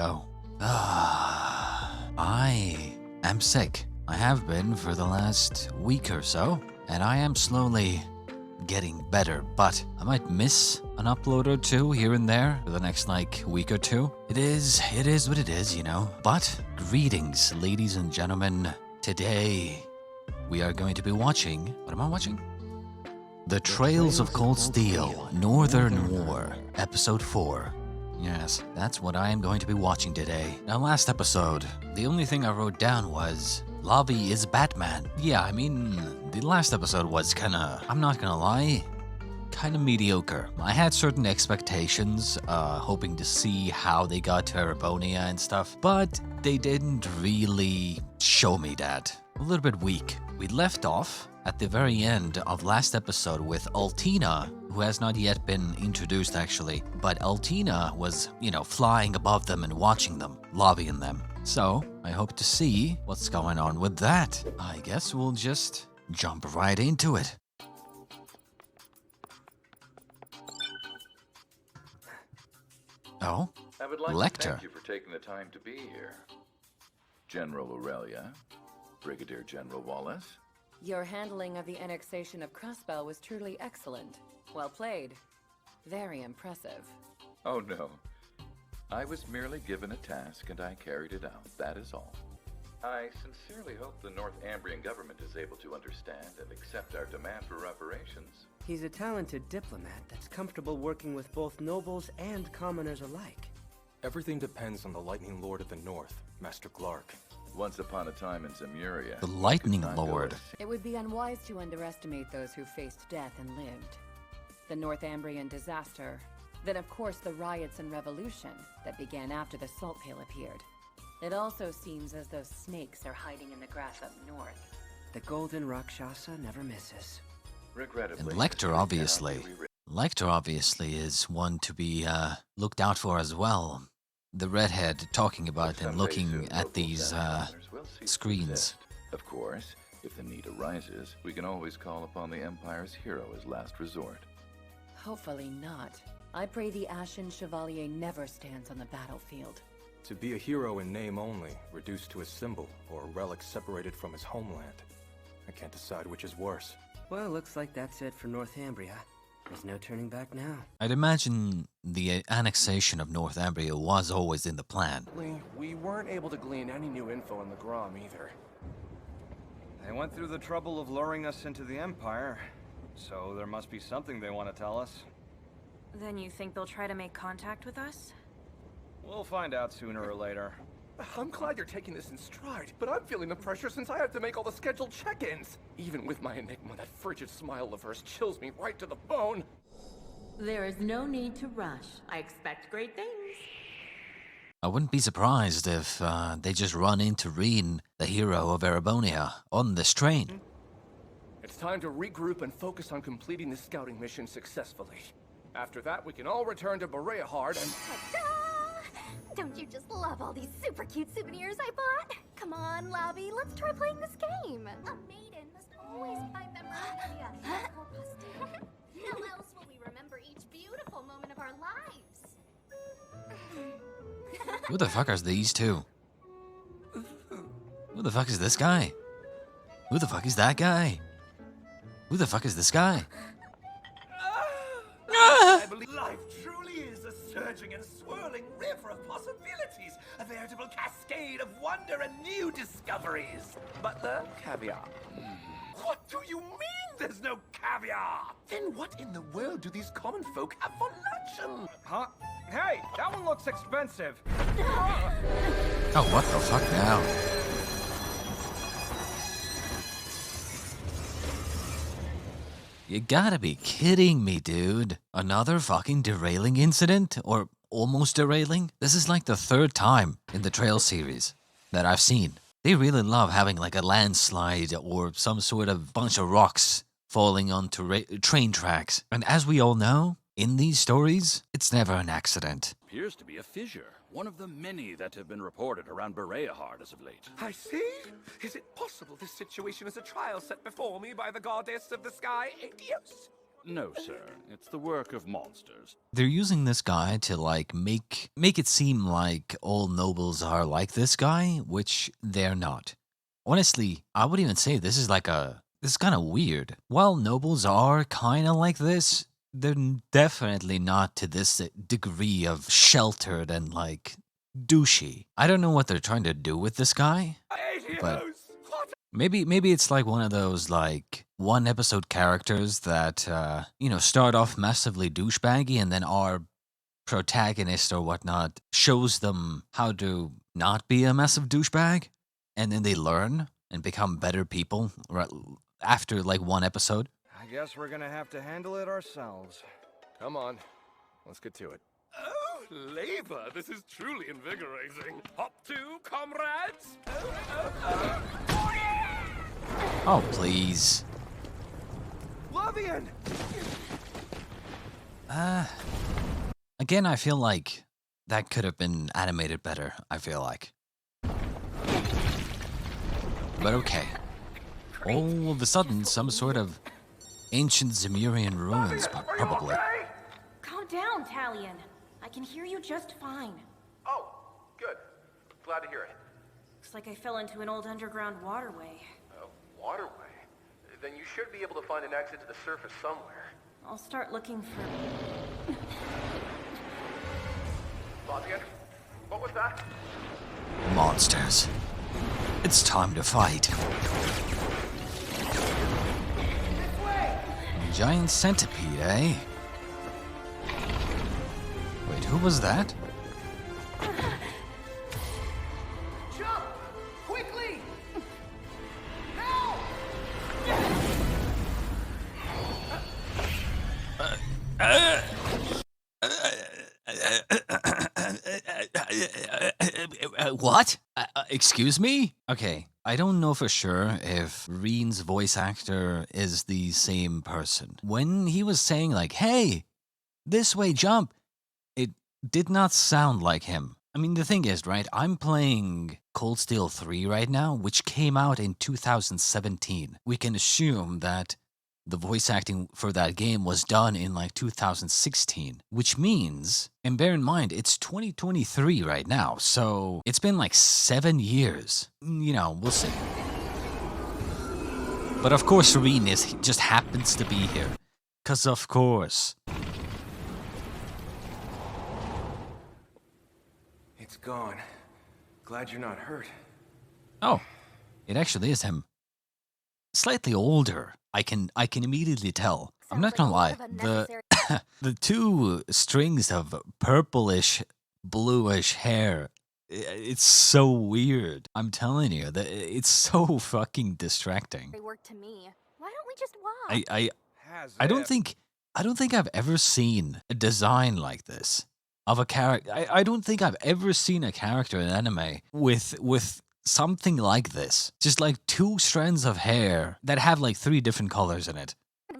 go. I am sick. I have been for the last week or so, and I am slowly getting better, but I might miss an upload or two here and there for the next week or two. It is what it is, you know. But greetings, ladies and gentlemen. Today we are going to be watching, what am I watching? The Trails of Cold Steel, Northern War, Episode 4. Yes, that's what I am going to be watching today. Now, last episode, the only thing I wrote down was, Lavi is Batman. Yeah, I mean, the last episode was kinda, I'm not gonna lie, kinda mediocre. I had certain expectations, hoping to see how they got to Erebonia and stuff, but they didn't really show me that. A little bit weak. We left off at the very end of last episode with Altina, who has not yet been introduced actually, but Altina was, flying above them and watching them, lobbying them. So, I hope to see what's going on with that. I guess we'll just jump right into it. Oh, I would like Lecter. to thank you for taking the time to be here. General Aurelia, Brigadier General Wallace. Your handling of the annexation of Crossbow was truly excellent. Well played. Very impressive. Oh no. I was merely given a task and I carried it out, that is all. I sincerely hope the North Ambrian government is able to understand and accept our demand for reparations. He's a talented diplomat that's comfortable working with both nobles and commoners alike. Everything depends on the Lightning Lord of the North, Master Clark. Once upon a time in Zemuria, The Lightning we could not go Lord. It would be unwise to underestimate those who faced death and lived. The North Ambrian disaster, then of course the riots and revolution that began after the Salt Pail appeared. It also seems as though snakes are hiding in the grass up north. The Golden Rakshasa never misses. Regrettably, And Lecter, history cannot obviously. be rewritten. Lecter obviously is one to be looked out for as well. The redhead talking about and Someday looking soon, at local these salamanders will cease to screens. exist. Of course, if the need arises, we can always call upon the Empire's hero as last resort. Hopefully not. I pray the Ashen Chevalier never stands on the battlefield. To be a hero in name only, reduced to a symbol, or a relic separated from his homeland. I can't decide which is worse. Well, looks like that's it for Northumbria. There's no turning back now. I'd imagine the annexation of Northumbria was always in the plan. We weren't able to glean any new info on the Grom either. They went through the trouble of luring us into the Empire, so there must be something they want to tell us. Then you think they'll try to make contact with us? We'll find out sooner or later. I'm glad you're taking this in stride, but I'm feeling the pressure since I have to make all the scheduled check-ins. Even with my enigma, that frigid smile of hers chills me right to the bone. There is no need to rush. I expect great things. I wouldn't be surprised if they just run into Rean, the hero of Erebonia, on this train. It's time to regroup and focus on completing this scouting mission successfully. After that, we can all return to Bereahard and... Ta-da! Don't you just love all these super cute souvenirs I bought? Come on, Lavi, let's try playing this game. A maiden must always find memorabilia. How else will we remember each beautiful moment of our lives? Who the fuck are these two? Who the fuck is this guy? Who the fuck is that guy? Who the fuck is this guy? I believe life truly is a surging and swirling river of possibilities, a veritable cascade of wonder and new discoveries. But the caviar. What do you mean there's no caviar? Then what in the world do these common folk have for luncheon? Huh? Hey, that one looks expensive. Oh, what the fuck now? You gotta be kidding me, dude. Another fucking derailing incident? Or almost derailing? This is like the third time in the Trail series that I've seen. They really love having like a landslide or some sort of bunch of rocks falling onto train tracks. And as we all know, in these stories, it's never an accident. Appears to be a fissure, one of the many that have been reported around Bereahard as of late. I see. Is it possible this situation is a trial set before me by the goddess of the sky, Adios? No, sir. It's the work of monsters. They're using this guy to like make it seem like all nobles are like this guy, which they're not. Honestly, I would even say this is kind of weird. While nobles are kind of like this, they're definitely not to this degree of sheltered and like douchey. I don't know what they're trying to do with this guy, but maybe it's like one of those like one episode characters that start off massively douchebaggy and then our protagonist or whatnot shows them how to not be a massive douchebag, and then they learn and become better people after like one episode. I guess we're gonna have to handle it ourselves. Come on, let's get to it. Oh, labor! This is truly invigorating. Hop to, comrades! Oh, please. Lavian! Again, I feel like that could have been animated better, I feel like. But okay. All of a sudden, some sort of ancient Zemurian ruins, probably. Calm down, Talion. I can hear you just fine. Oh, good. Glad to hear it. Looks like I fell into an old underground waterway. Waterway? Then you should be able to find an exit to the surface somewhere. I'll start looking for... Lavian? What was that? Monsters. It's time to fight. Giant centipede, eh? Wait, who was that? Jump! Quickly! Help! What? Excuse me? Okay, I don't know for sure if Rean's voice actor is the same person. When he was saying like, hey, this way, jump, it did not sound like him. I mean, the thing is, right, I'm playing Cold Steel 3 right now, which came out in 2017. We can assume that the voice acting for that game was done in like 2016, which means, and bear in mind, it's 2023 right now, so it's been like 7 years. You know, we'll see. But of course, Rean just happens to be here. 'Cause of course. It's gone. Glad you're not hurt. Oh, it actually is him. Slightly older. I can immediately tell. I'm not gonna lie. The two strings of purplish, bluish hair. It's so weird. I'm telling you that it's so fucking distracting. They work to me. Why don't we just walk? I don't think I've ever seen a design like this of a character. I don't think I've ever seen a character in anime with something like this. Just like two strands of hair that have like 3 different colors in it.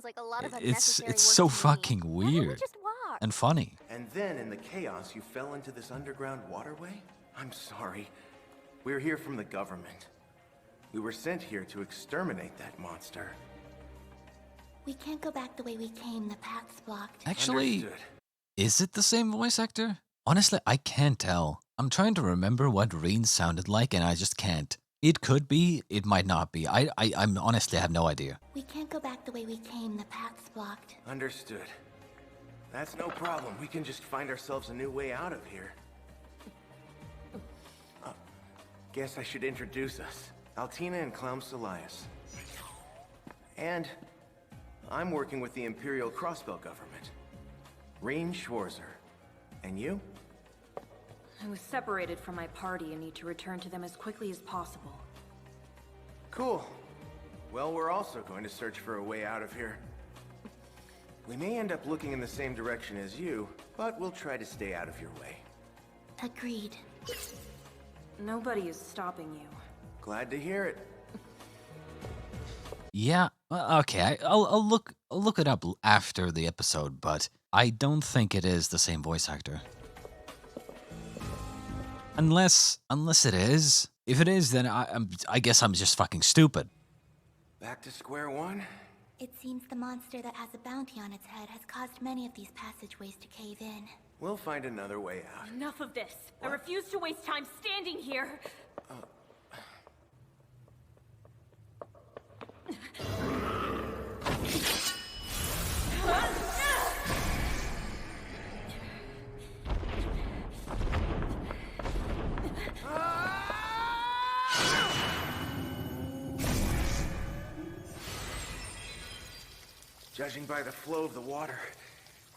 Like a lot of It's unnecessary so work to me. fucking Why don't we weird just walk? and funny. And then in the chaos, you fell into this underground waterway? I'm sorry. We're here from the government. We were sent here to exterminate that monster. We can't go back the way we came. The path's blocked. Actually, Understood. is it the same voice actor? Honestly, I can't tell. I'm trying to remember what Rean sounded like, and I just can't. It could be, it might not be. I'm honestly have no idea. We can't go back the way we came. The path's blocked. Understood. That's no problem. We can just find ourselves a new way out of here. Guess I should introduce us. Altina and Clown Solias. And I'm working with the Imperial Crossbell government. Rean Schwarzer. And you? I was separated from my party and need to return to them as quickly as possible. Cool. Well, we're also going to search for a way out of here. We may end up looking in the same direction as you, but we'll try to stay out of your way. Agreed. Nobody is stopping you. Glad to hear it. Yeah, well, okay. I'll look it up after the episode, but I don't think it is the same voice actor. Unless it is. If it is, then I guess I'm just fucking stupid. Back to square one? It seems the monster that has a bounty on its head has caused many of these passageways to cave in. We'll find another way out. Enough of this. What? I refuse to waste time standing here. Judging by the flow of the water,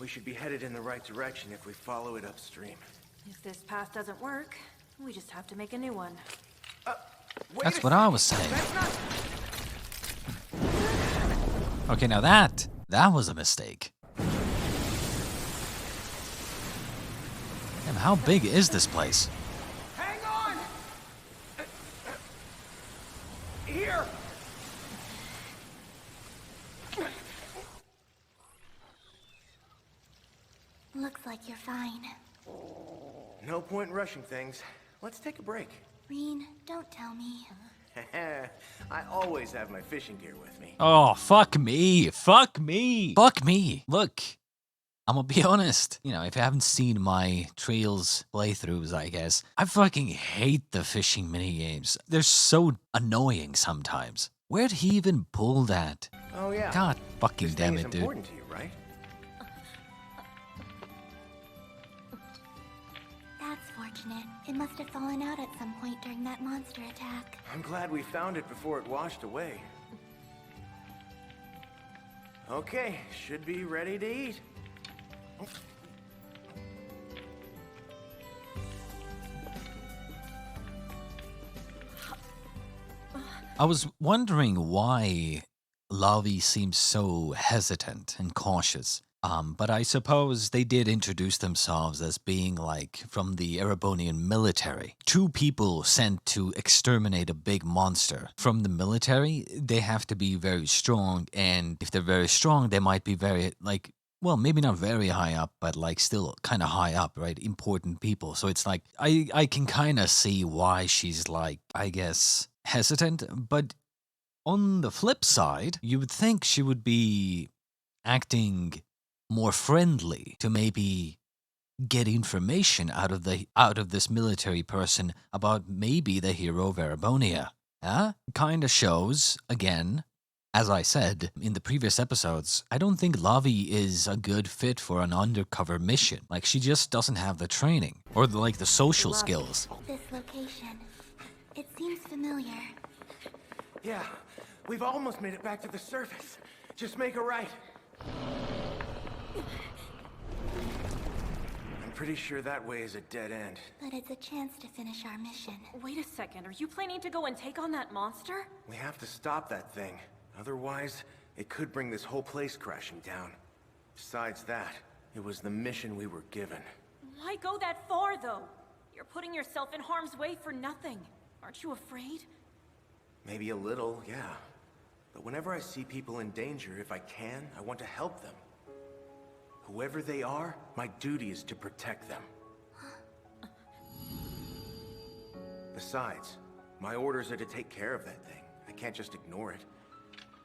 we should be headed in the right direction if we follow it upstream. If this path doesn't work, we just have to make a new one. That's what I was saying. Okay, now that was a mistake. Damn, how big is this place? Hang on! Here! Looks like you're fine. No point in rushing things. Let's take a break. Rean, don't tell me. I always have my fishing gear with me. Oh, fuck me. Fuck me. Fuck me. Look, I'm gonna be honest. You know, if you haven't seen my Trails playthroughs, I guess, I fucking hate the fishing minigames. They're so annoying sometimes. Where'd he even pull that? Oh yeah. God fucking This damn thing it, is dude. important to you, right? That's fortunate. It must have fallen out at some point during that monster attack. I'm glad we found it before it washed away. Okay, should be ready to eat. I was wondering why Lavi seems so hesitant and cautious. But I suppose they did introduce themselves as being like from the Erebonian military. 2 people sent to exterminate a big monster. From the military, they have to be very strong, and if they're very strong, they might be very, like, well, maybe not very high up, but like still kind of high up, right? Important people. So it's like, I can kind of see why she's like, I guess, hesitant. But on the flip side, you would think she would be acting more friendly to maybe get information out of this military person about maybe the Hero of Erebonia. Kinda shows, again, as I said in the previous episodes, I don't think Lavi is a good fit for an undercover mission. Like, she just doesn't have the training or the social skills. This location, it seems familiar. Yeah, we've almost made it back to the surface. Just make a right. I'm pretty sure that way is a dead end. But it's a chance to finish our mission. Wait a second, are you planning to go and take on that monster? We have to stop that thing. Otherwise, it could bring this whole place crashing down. Besides that, it was the mission we were given. Why go that far, though? You're putting yourself in harm's way for nothing. Aren't you afraid? Maybe a little, yeah. But whenever I see people in danger, if I can, I want to help them. Whoever they are, my duty is to protect them. Besides, my orders are to take care of that thing. I can't just ignore it.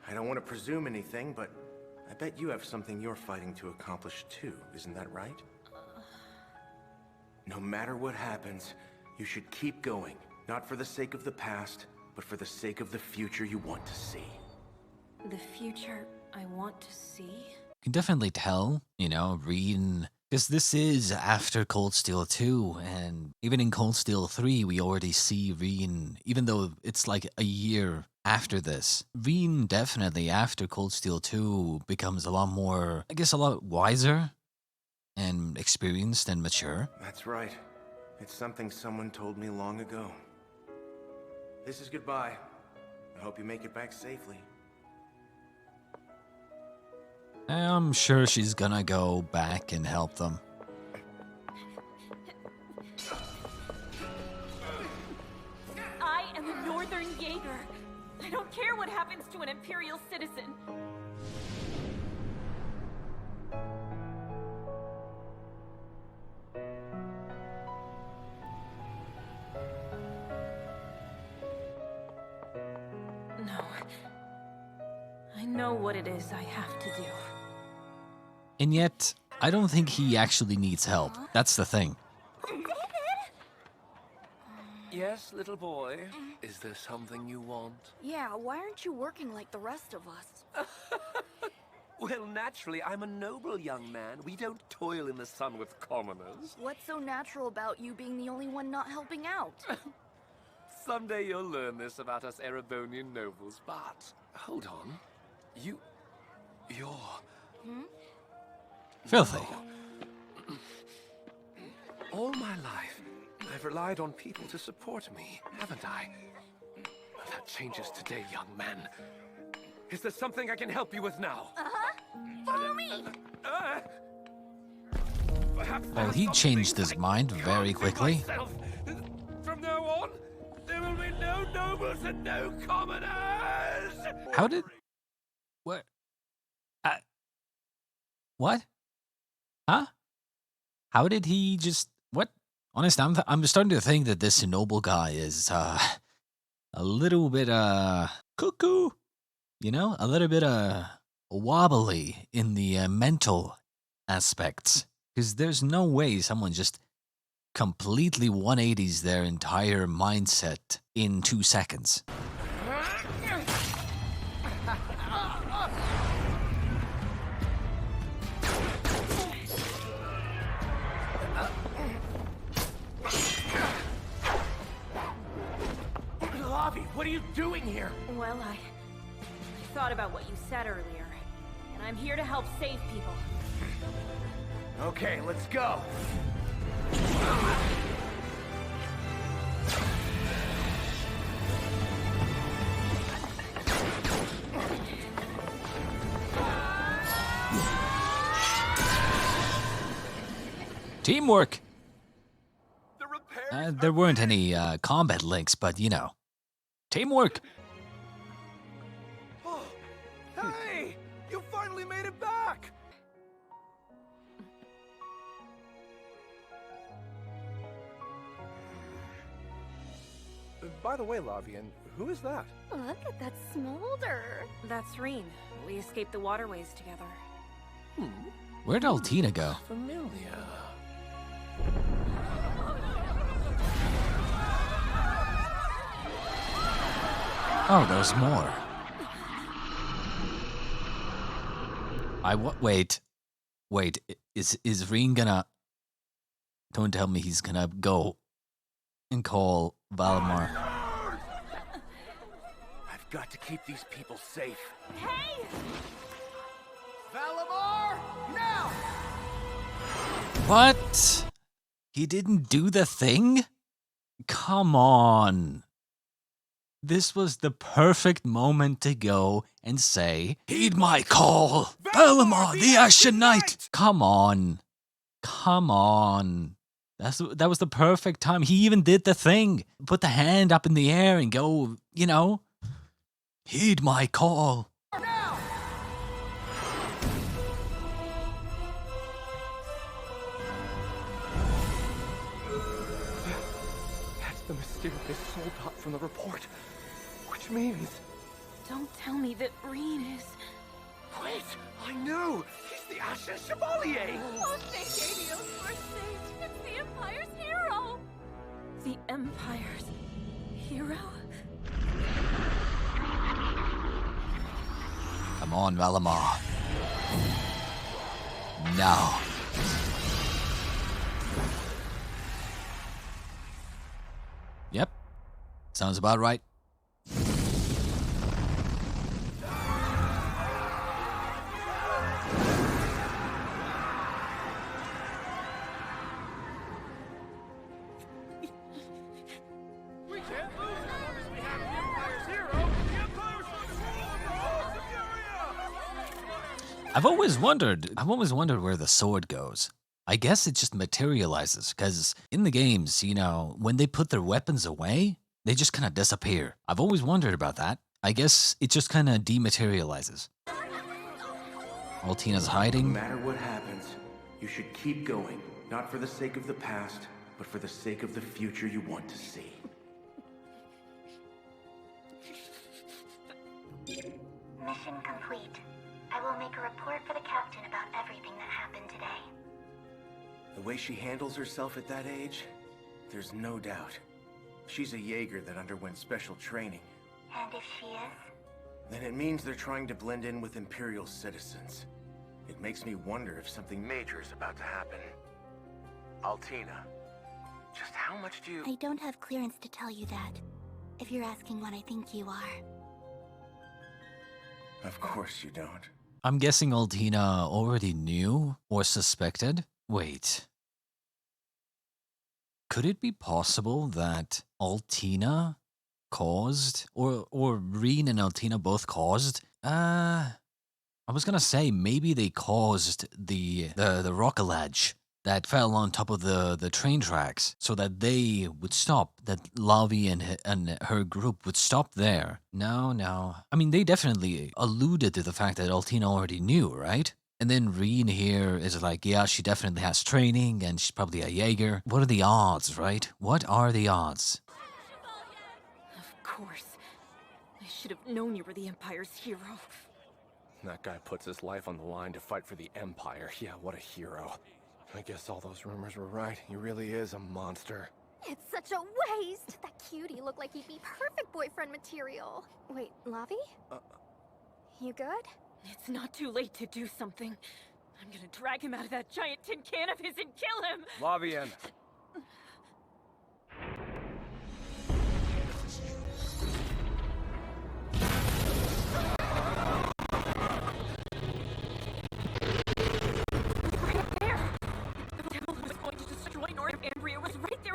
I don't want to presume anything, but I bet you have something you're fighting to accomplish too, isn't that right? No matter what happens, you should keep going. Not for the sake of the past, but for the sake of the future you want to see. The future I want to see? You can definitely tell, Rean, because this is after Cold Steel 2, and even in Cold Steel 3, we already see Rean, even though it's like a year after this. Rean definitely, after Cold Steel 2, becomes a lot more, I guess, a lot wiser and experienced and mature. That's right. It's something someone told me long ago. This is goodbye. I hope you make it back safely. I'm sure she's gonna go back and help them. I am a Northern Jaeger. I don't care what happens to an Imperial citizen. No. I know what it is I have to do. And yet, I don't think he actually needs help. That's the thing. Yes, little boy. Is there something you want? Yeah, why aren't you working like the rest of us? Well, naturally, I'm a noble young man. We don't toil in the sun with commoners. What's so natural about you being the only one not helping out? Someday you'll learn this about us Erebonian nobles, but... Hold on. You're... Filthy. All my life, I've relied on people to support me, haven't I? Well, that changes today, young man. Is there something I can help you with now? Follow me! Well, he changed his mind very quickly. From now on, there will be no nobles and no commoners! How did... What? What? Huh? How did he just... What? Honestly, I'm starting to think that this noble guy is, a little bit, cuckoo. You know? A little bit, wobbly in the, mental aspects. Because there's no way someone just completely 180s their entire mindset in 2 seconds. Lavi, what are you doing here? Well, I thought about what you said earlier, and I'm here to help save people. Okay, let's go. Teamwork! There weren't any combat links, but you know. Teamwork! Oh, hey! You finally made it back! By the way, Lavi, who is that? Look at that smolder. That's Rean. We escaped the waterways together. Where'd Altina go? Familiar. Oh, there's more. Wait. Is Rean gonna... Don't tell me he's gonna go and call Valimar. I've got to keep these people safe. Hey! Valimar, now! What? He didn't do the thing? Come on. This was the perfect moment to go and say, "Heed my call! Valimar, the Ashen Knight!" Come on. Come on. That was the perfect time. He even did the thing. Put the hand up in the air and go, you know, "Heed my call." That's the mysterious soul dot from the report. Which means... Don't tell me that Rean is... Wait! I know! He's the Ashen Chevalier! Oh, thank Adios, we're saved! It's the Empire's hero! The Empire's hero? Come on, Valimar. Now. Yep. Sounds about right. I've always wondered where the sword goes. I guess it just materializes, because in the games, you know, when they put their weapons away, they just kind of disappear. I've always wondered about that. I guess it just kind of dematerializes. Altina's hiding. No matter what happens, you should keep going. Not for the sake of the past, but for the sake of the future you want to see. Mission complete. I will make a report for the captain about everything that happened today. The way she handles herself at that age, there's no doubt. She's a Jaeger that underwent special training. And if she is? Then it means they're trying to blend in with Imperial citizens. It makes me wonder if something major is about to happen. Altina, just how much do you... I don't have clearance to tell you that, if you're asking what I think you are. Of course you don't. I'm guessing Altina already knew or suspected. Wait. Could it be possible that Altina caused, or Rean and Altina both caused? I was gonna say maybe they caused the rocket ledge that fell on top of the train tracks so that they would stop, that Lavi and her group would stop there. No. I mean, they definitely alluded to the fact that Altina already knew, right? And then Rean here is like, yeah, she definitely has training and she's probably a Jaeger. What are the odds, right? What are the odds? Of course. I should have known you were the Empire's hero. That guy puts his life on the line to fight for the Empire. Yeah, what a hero. I guess all those rumors were right. He really is a monster. It's such a waste! That cutie looked like he'd be perfect boyfriend material. Wait, Lavi? You good? It's not too late to do something. I'm gonna drag him out of that giant tin can of his and kill him! Lavi in.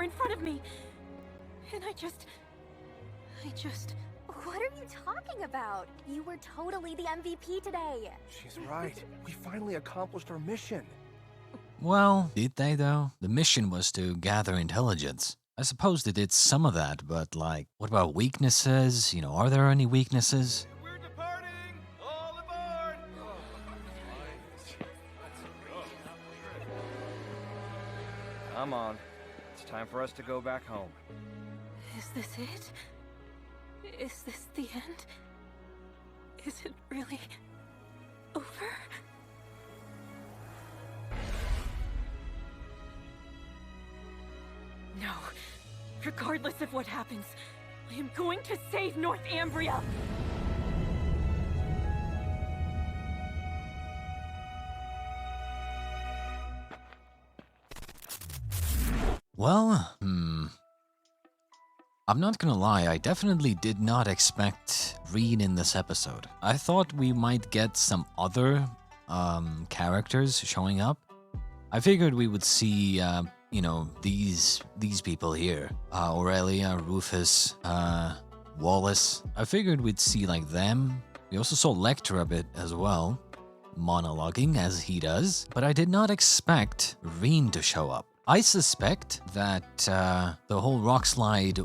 In front of me. And I just... What are you talking about? You were totally the MVP today. She's right. We finally accomplished our mission. Well, did they though? The mission was to gather intelligence. I suppose they did some of that, but like, what about weaknesses? You know, are there any weaknesses? We're departing! All aboard! Come on. It's time for us to go back home. Is this it? Is this the end? Is it really over? No. Regardless of what happens, I am going to save North Ambria! Well, I'm not gonna lie, I definitely did not expect Rean in this episode. I thought we might get some other characters showing up. I figured we would see, you know, these people here. Aurelia, Rufus, Wallace. I figured we'd see like them. We also saw Lecter a bit as well, monologuing as he does. But I did not expect Rean to show up. I suspect that the whole rock slide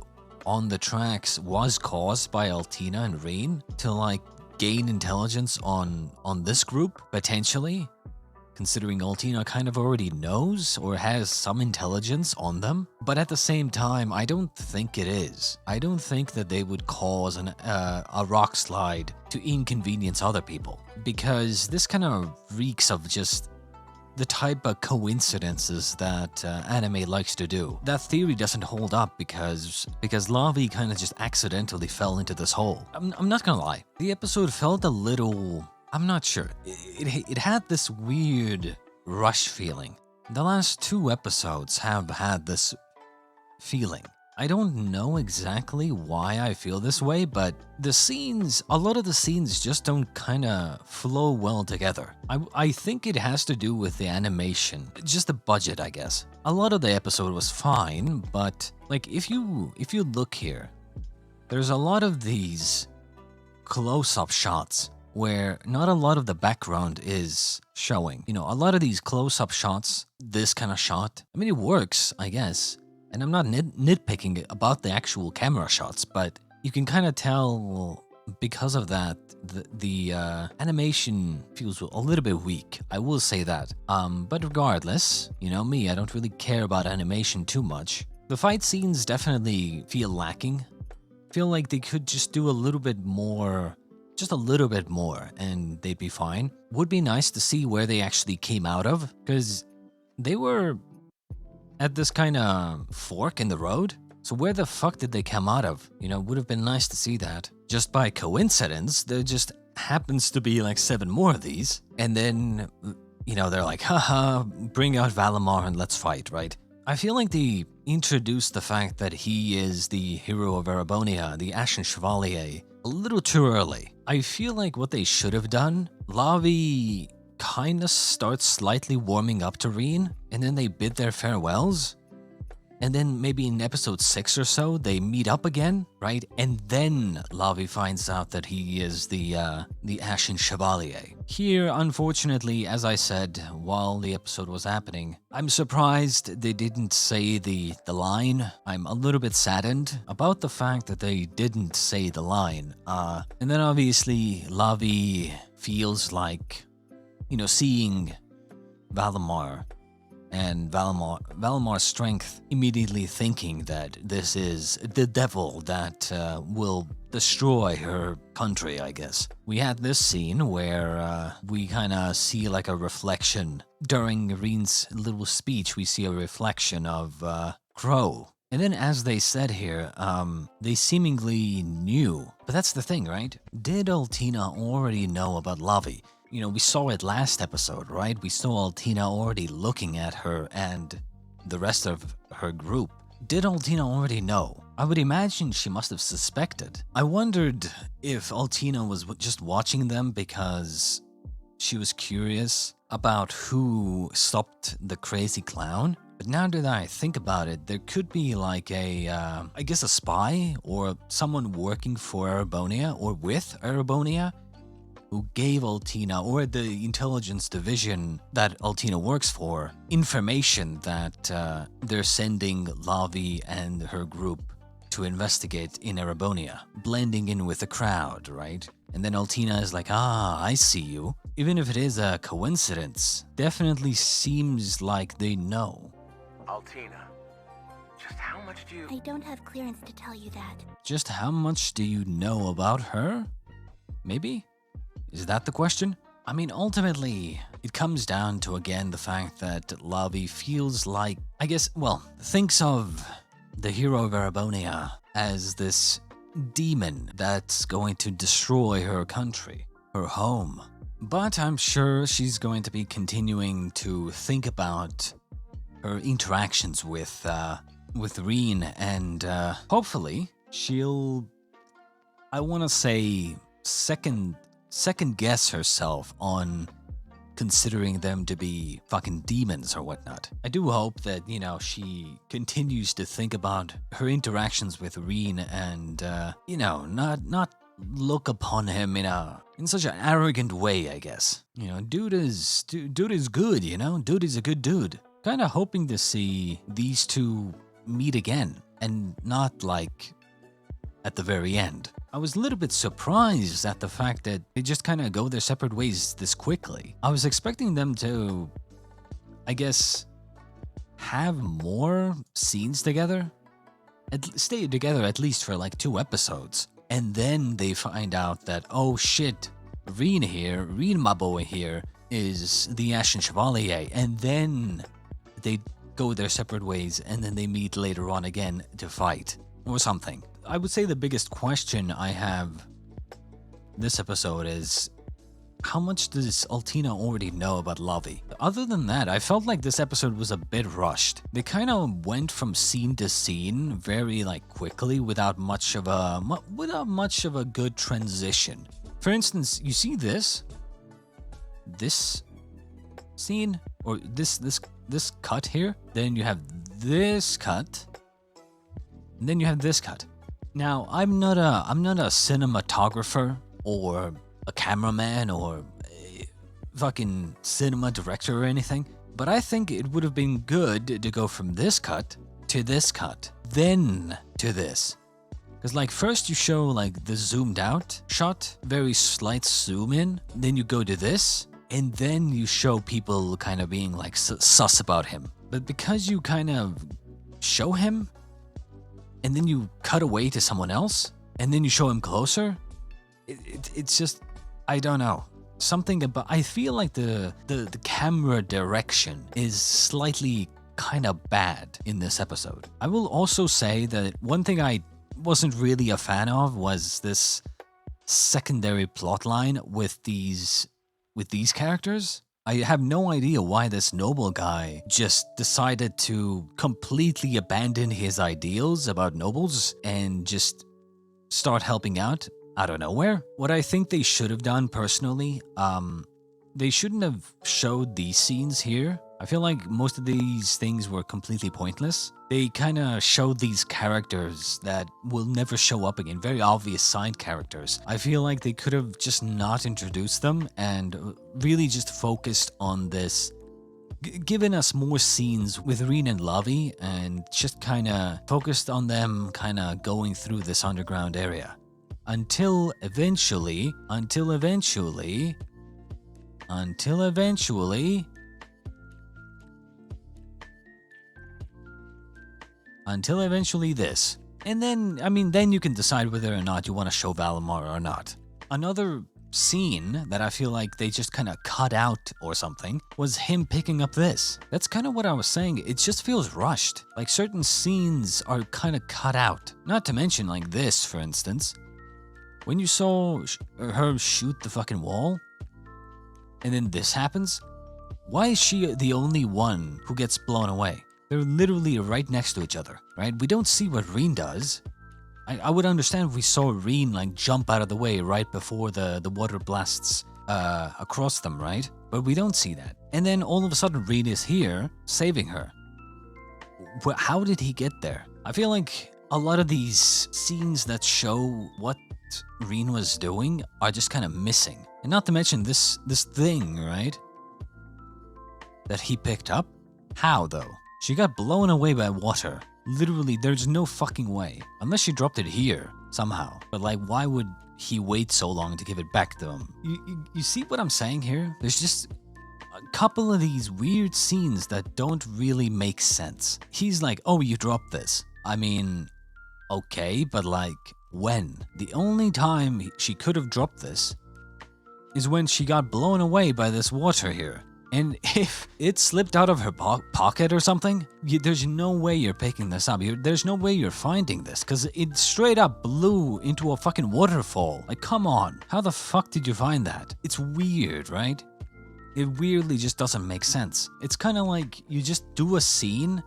on the tracks was caused by Altina and Rean to like gain intelligence on this group, potentially, considering Altina kind of already knows or has some intelligence on them. But at the same time, I don't think it is. I don't think that they would cause a rock slide to inconvenience other people, because this kind of reeks of just the type of coincidences that anime likes to do. That theory doesn't hold up because Lavi kind of just accidentally fell into this hole. I'm not gonna lie, the episode felt a little... I'm not sure. It had this weird rush feeling. The last two episodes have had this feeling. I don't know exactly why I feel this way, but the scenes, a lot of the scenes just don't kind of flow well together. I think it has to do with the animation, just the budget, I guess. A lot of the episode was fine, but like if you look here, there's a lot of these close-up shots where not a lot of the background is showing. You know, a lot of these close-up shots, this kind of shot, I mean, it works, I guess. And I'm not nitpicking about the actual camera shots, but you can kind of tell because of that, the animation feels a little bit weak. I will say that. But regardless, you know me, I don't really care about animation too much. The fight scenes definitely feel lacking. Feel like they could just do a little bit more just a little bit more and they'd be fine. Would be nice to see where they actually came out of, because they were at this kind of fork in the road. So where the fuck did they come out of? You know, would have been nice to see that. Just by coincidence, there just happens to be like 7 more of these. And then, you know, they're like, haha, bring out Valimar and let's fight, right? I feel like they introduced the fact that he is the Hero of Erebonia, the Ashen Chevalier, a little too early. I feel like what they should have done, Lavi kinda starts slightly warming up to Rean, and then they bid their farewells. And then maybe in episode 6 or so, they meet up again, right? And then Lavi finds out that he is the Ashen Chevalier. Here, unfortunately, as I said, while the episode was happening, I'm surprised they didn't say the line. I'm a little bit saddened about the fact that they didn't say the line. And then obviously, Lavi feels like, you know, seeing Valimar and Valimar's strength, immediately thinking that this is the devil that will destroy her country, I guess. We had this scene where we kind of see like a reflection. During Rean's little speech, we see a reflection of Crow. And then as they said here, they seemingly knew. But that's the thing, right? Did Altina already know about Lavi? You know, we saw it last episode, right? We saw Altina already looking at her and the rest of her group. Did Altina already know? I would imagine she must have suspected. I wondered if Altina was just watching them because she was curious about who stopped the crazy clown. But now that I think about it, there could be like I guess a spy or someone working for Erebonia or with Erebonia who gave Altina, or the intelligence division that Altina works for, information that they're sending Lavi and her group to investigate in Erebonia, blending in with the crowd, right? And then Altina is like, ah, I see you. Even if it is a coincidence, definitely seems like they know. Altina, just how much do you... I don't have clearance to tell you that. Just how much do you know about her? Maybe? Is that the question? I mean, ultimately, it comes down to, again, the fact that Lavi feels like, I guess, well, thinks of the Hero of Erebonia as this demon that's going to destroy her country, her home. But I'm sure she's going to be continuing to think about her interactions with Rean, and hopefully she'll, I want to say, second guess herself on considering them to be fucking demons or whatnot. I do hope that, you know, she continues to think about her interactions with Rean and, you know, not look upon him in such an arrogant way, I guess. You know, dude is good, you know? Dude is a good dude. Kind of hoping to see these two meet again and not like at the very end. I was a little bit surprised at the fact that they just kind of go their separate ways this quickly. I was expecting them to, I guess, have more scenes together. Stay together at least for like 2 episodes. And then they find out that, oh shit, Rean my boy here, is the Ashen Chevalier. And then they go their separate ways and then they meet later on again to fight or something. I would say the biggest question I have this episode is, how much does Altina already know about Lavi? Other than that, I felt like this episode was a bit rushed. They kind of went from scene to scene very like quickly without much of a good transition. For instance, you see this scene or this cut here, then you have this cut, and then you have this cut. Now, I'm not a cinematographer or a cameraman or a fucking cinema director or anything, but I think it would have been good to go from this cut, then to this. Because like first you show like the zoomed out shot, very slight zoom in, then you go to this, and then you show people kind of being like sus about him. But because you kind of show him, and then you cut away to someone else, and then you show him closer, it's just, I don't know. Something about, I feel like the camera direction is slightly kind of bad in this episode. I will also say that one thing I wasn't really a fan of was this secondary plotline with these characters. I have no idea why this noble guy just decided to completely abandon his ideals about nobles and just start helping out of nowhere. What I think they should have done personally, they shouldn't have showed these scenes here. I feel like most of these things were completely pointless. They kind of showed these characters that will never show up again, very obvious side characters. I feel like they could have just not introduced them and really just focused on this, given us more scenes with Rean and Lavi and just kind of focused on them kind of going through this underground area. Until eventually, this. And then, I mean, then you can decide whether or not you want to show Valimar or not. Another scene that I feel like they just kind of cut out or something was him picking up this. That's kind of what I was saying. It just feels rushed. Like certain scenes are kind of cut out. Not to mention like this, for instance. When you saw her shoot the fucking wall, and then this happens, why is she the only one who gets blown away? They're literally right next to each other, right? We don't see what Rean does. I would understand if we saw Rean like jump out of the way right before the water blasts across them, right? But we don't see that. And then all of a sudden Rean is here, saving her. How did he get there? I feel like a lot of these scenes that show what Rean was doing are just kind of missing. And not to mention this thing, right? That he picked up? How though? She got blown away by water. Literally, there's no fucking way. Unless she dropped it here, somehow. But like, why would he wait so long to give it back to him? You see what I'm saying here? There's just a couple of these weird scenes that don't really make sense. He's like, oh, you dropped this. I mean, okay, but like, when? The only time she could have dropped this is when she got blown away by this water here. And if it slipped out of her pocket or something, there's no way you're picking this up. There's no way you're finding this, because it straight up blew into a fucking waterfall. Like, come on. How the fuck did you find that? It's weird, right? It weirdly just doesn't make sense. It's kind of like you just do a scene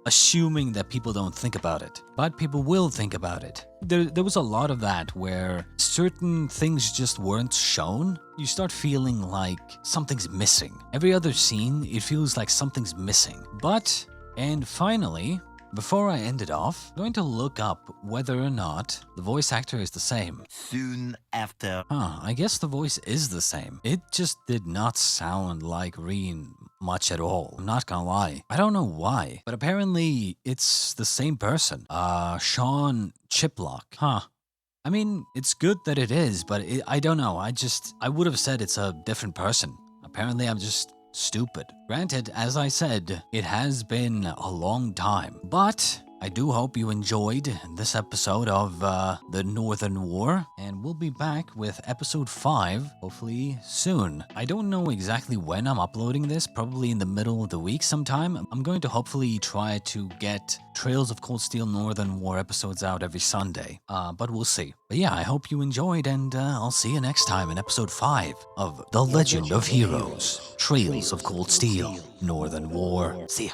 assuming that people don't think about it. But people will think about it. There was a lot of that where certain things just weren't shown. You start feeling like something's missing. Every other scene, it feels like something's missing. But, and finally, before I end it off, I'm going to look up whether or not the voice actor is the same. Soon after. I guess the voice is the same. It just did not sound like Rean much at all. I'm not gonna lie. I don't know why, but apparently it's the same person. Sean Chiplock. I mean, it's good that it is, but I don't know. I would have said it's a different person. Apparently I'm just stupid. Granted, as I said, it has been a long time, but I do hope you enjoyed this episode of the Northern War, and we'll be back with episode 5, hopefully soon. I don't know exactly when I'm uploading this, probably in the middle of the week sometime. I'm going to hopefully try to get Trails of Cold Steel Northern War episodes out every Sunday, but we'll see. But yeah, I hope you enjoyed, and I'll see you next time in episode 5 of The Legend of Heroes, Trails of Cold Steel Northern War. See ya.